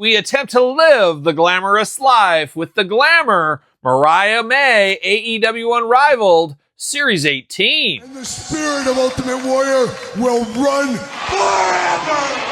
We attempt to live the glamorous life with the glamour, Mariah May, AEW Unrivaled, Series 18. And the spirit of Ultimate Warrior will run forever!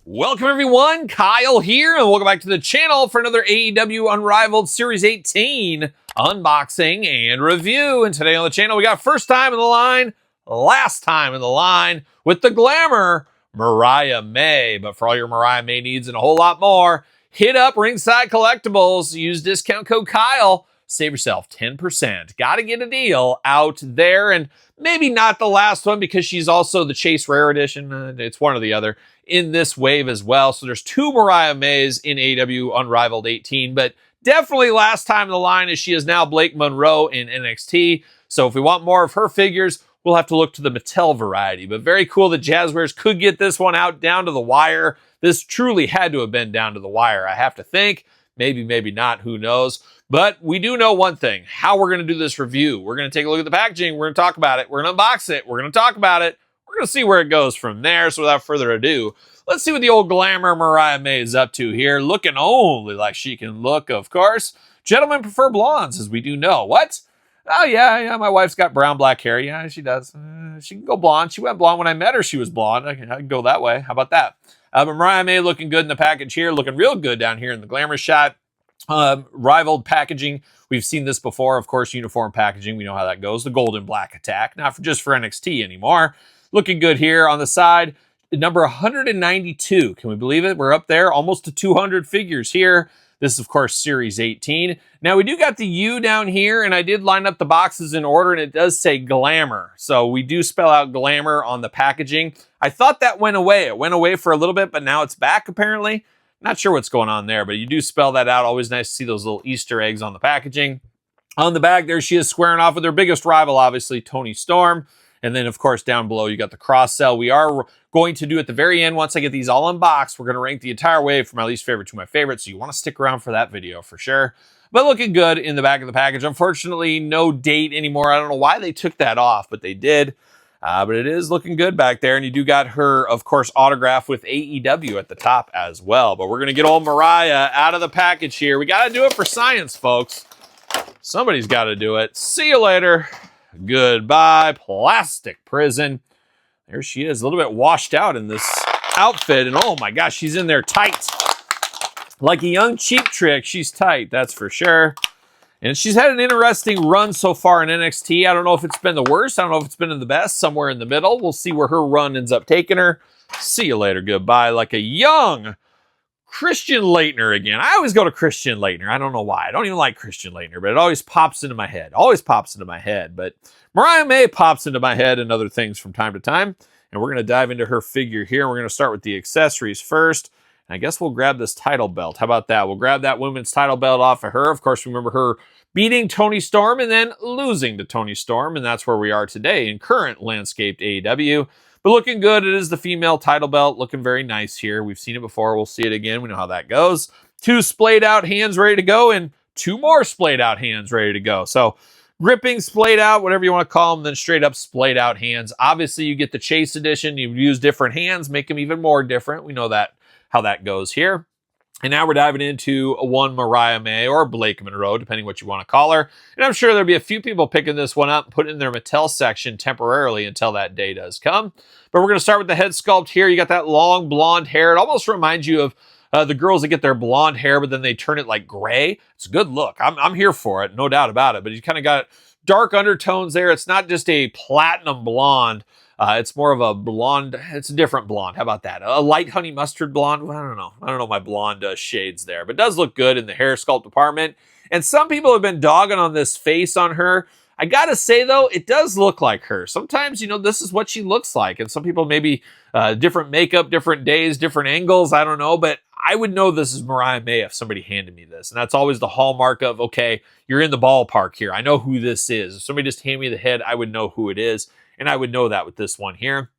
Welcome everyone, Kyle here, and welcome back to the channel for another AEW Unrivaled Series 18 unboxing and review. And today on the channel, we got first time in the line, last time in the line with the glamour, Mariah May. But for all your Mariah May needs and a whole lot more, hit up Ringside Collectibles, use discount code Kyle, save yourself 10%. Gotta get a deal out there, and maybe not the last one because she's also the Chase Rare Edition. It's one or the other in this wave as well. So there's two Mariah Mays in AEW Unrivaled 18, but definitely last time in the line as she is now Blake Monroe in NXT. So if we want more of her figures, we'll have to look to the Mattel variety. But very cool that Jazzwares could get this one out down to the wire. This truly had to have been down to the wire, I have to think. Maybe, maybe not, who knows. But we do know one thing, how we're going to do this review. We're going to take a look at the packaging. We're going to talk about it. We're going to unbox it. We're going to talk about it. We're going to see where it goes from there. So without further ado, let's see what the old glamour Mariah May is up to here. Looking only like she can look, of course. Gentlemen prefer blondes, as we do know. What? Oh, yeah, my wife's got brown, black hair. Yeah, she does. She can go blonde. She went blonde when I met her. She was blonde. I can go that way. How about that? But Mariah May looking good in the package here. Looking real good down here in the glamour shot. Rivaled packaging. We've seen this before. Of course, uniform packaging. We know how that goes. The gold and black attack. Not just for NXT anymore. Looking good here on the side. Number 192. Can we believe it? We're up there. Almost to 200 figures here. This is, of course, Series 18. Now, we do got the U down here, and I did line up the boxes in order, and it does say glamour. So we do spell out glamour on the packaging. I thought that went away. It went away for a little bit, but now it's back, apparently. Not sure what's going on there, but you do spell that out. Always nice to see those little Easter eggs on the packaging. On the back, there she is squaring off with her biggest rival, obviously, Toni Storm. And then, of course, down below, you got the cross sell. We are going to do at the very end, once I get these all unboxed, we're going to rank the entire wave from my least favorite to my favorite. So you want to stick around for that video for sure. But looking good in the back of the package. Unfortunately, no date anymore. I don't know why they took that off, but they did. But it is looking good back there. And you do got her, of course, autograph with AEW at the top as well. But we're going to get old Mariah out of the package here. We got to do it for science, folks. Somebody's got to do it. See you later. Goodbye, plastic prison. There she is, a little bit washed out in this outfit. And oh my gosh, she's in there tight. Like a young Cheap Trick, she's tight, that's for sure. And she's had an interesting run so far in NXT. I don't know if it's been the worst. I don't know if it's been the best. Somewhere in the middle. We'll see where her run ends up taking her. See you later. Goodbye. Like a young Christian Laettner again. I always go to Christian Laettner. I don't know why. I don't even like Christian Laettner, but it always pops into my head. Always pops into my head. But Mariah May pops into my head and other things from time to time. And we're going to dive into her figure here. We're going to start with the accessories first. I guess we'll grab this title belt. How about that? We'll grab that women's title belt off of her. Of course, remember her beating Toni Storm and then losing to Toni Storm. And that's where we are today in current landscaped AEW. But looking good. It is the female title belt. Looking very nice here. We've seen it before. We'll see it again. We know how that goes. 2 splayed out hands ready to go and 2 more splayed out hands ready to go. So gripping, splayed out, whatever you want to call them, then straight up splayed out hands. Obviously, you get the Chase edition. You use different hands, make them even more different. We know that how that goes here. And now we're diving into one Mariah May or Blake Monroe, depending what you want to call her. And I'm sure there'll be a few people picking this one up and put it in their Mattel section temporarily until that day does come. But we're going to start with the head sculpt here. You got that long blonde hair. It almost reminds you of the girls that get their blonde hair, but then they turn it like gray. It's a good look. I'm here for it, no doubt about it. But you kind of got dark undertones there. It's not just a platinum blonde. It's more of a blonde. It's a different blonde. How about that? A light honey mustard blonde. I don't know my blonde shades there, but it does look good in the hair sculpt department. And some people have been dogging on this face on her. I gotta say though, it does look like her. Sometimes, this is what she looks like. And some people maybe different makeup, different days, different angles. I don't know, but I would know this is Mariah May if somebody handed me this. And that's always the hallmark of, okay, you're in the ballpark here. I know who this is. If somebody just handed me the head, I would know who it is. And I would know that with this one here.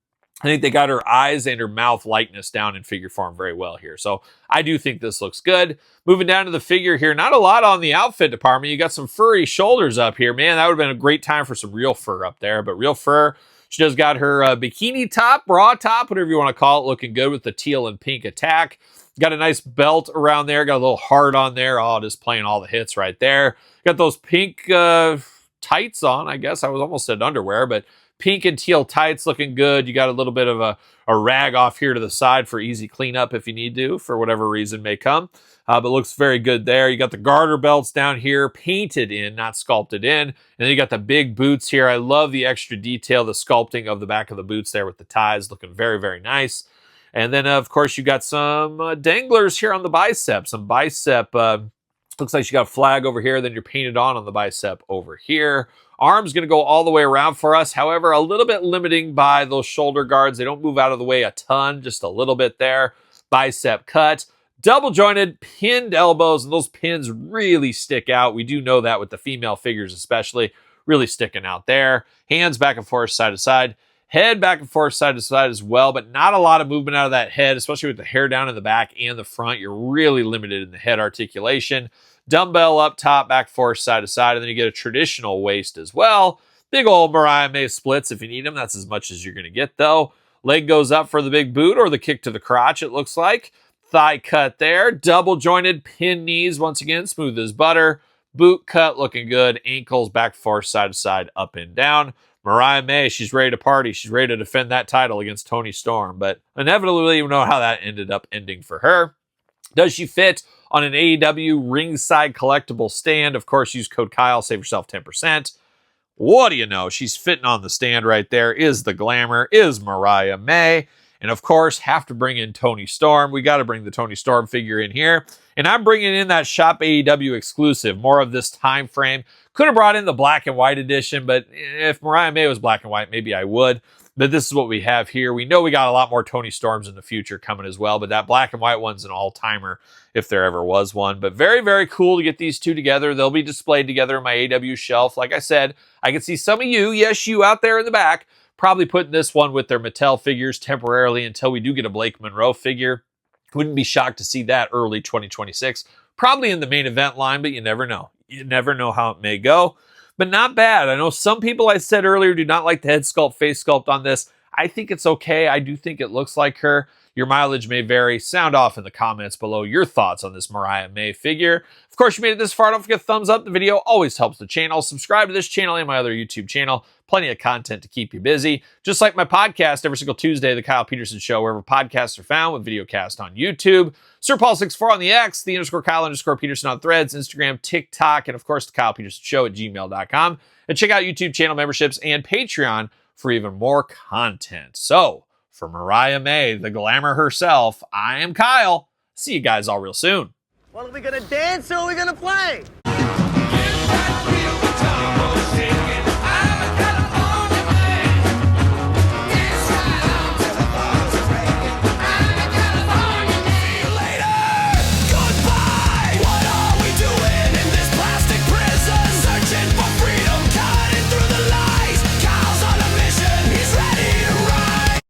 I think they got her eyes and her mouth likeness down in figure form very well here. So I do think this looks good. Moving down to the figure here, not a lot on the outfit department. You got some furry shoulders up here. Man, that would have been a great time for some real fur up there. But real fur, she does got her bikini top, bra top, whatever you want to call it, looking good with the teal and pink attack. Got a nice belt around there. Got a little heart on there. Oh, just playing all the hits right there. Got those pink tights on, I guess. I was almost said underwear, but pink and teal tights looking good. You got a little bit of a rag off here to the side for easy cleanup if you need to, for whatever reason may come. But looks very good there. You got the garter belts down here, painted in, not sculpted in. And then you got the big boots here. I love the extra detail, the sculpting of the back of the boots there with the ties, looking very, very nice. And then, of course, you got some danglers here on the bicep. Some bicep, looks like you got a flag over here, then you're painted on the bicep over here. Arm's going to go all the way around for us. However, a little bit limiting by those shoulder guards. They don't move out of the way a ton, just a little bit there. Bicep cut. Double jointed, pinned elbows, and those pins really stick out. We do know that with the female figures especially, really sticking out there. Hands back and forth, side to side. Head back and forth, side to side as well, but not a lot of movement out of that head, especially with the hair down in the back and the front. You're really limited in the head articulation. Dumbbell up top, back forth, side to side, and then you get a traditional waist as well. Big old Mariah May splits if you need them. That's as much as you're going to get, though. Leg goes up for the big boot or the kick to the crotch, it looks like. Thigh cut there. Double jointed, pin knees, once again, smooth as butter. Boot cut, looking good. Ankles, back forth, side to side, up and down. Mariah May, she's ready to party. She's ready to defend that title against Toni Storm, but inevitably, you know how that ended up ending for her. Does she fit on an AEW ringside collectible stand? Of course, use code Kyle, save yourself 10%. What do you know? She's fitting on the stand right there. Is the glamour, is Mariah May. And of course, have to bring in Toni Storm. We got to bring the Toni Storm figure in here. And I'm bringing in that Shop AEW exclusive, more of this time frame. Could have brought in the black and white edition, but if Mariah May was black and white, maybe I would. But this is what we have here. We know we got a lot more Toni Storms in the future coming as well, but that black and white one's an all-timer if there ever was one. But very, very cool to get these two together. They'll be displayed together in my AEW shelf. Like I said, I can see some of you, yes, you out there in the back, probably putting this one with their Mattel figures temporarily until we do get a Blake Monroe figure. Wouldn't be shocked to see that early 2026. Probably in the main event line, but you never know. You never know how it may go. But not bad. I know some people, I said earlier, do not like the head sculpt, face sculpt on this. I think it's okay. I do think it looks like her. Your mileage may vary. Sound off in the comments below your thoughts on this Mariah May figure. Of course, you made it this far. Don't forget to thumbs up the video. Always helps the channel. Subscribe to this channel and my other YouTube channel. Plenty of content to keep you busy. Just like my podcast every single Tuesday, The Kyle Peterson Show, wherever podcasts are found, with video cast on YouTube. SirPaul64 on the X, the_Kyle_Peterson on Threads, Instagram, TikTok, and of course, The Kyle Peterson Show at gmail.com. And check out YouTube channel memberships and Patreon for even more content. So, for Mariah May, the glamour herself, I am Kyle. See you guys all real soon. Well, are we gonna dance or are we gonna play?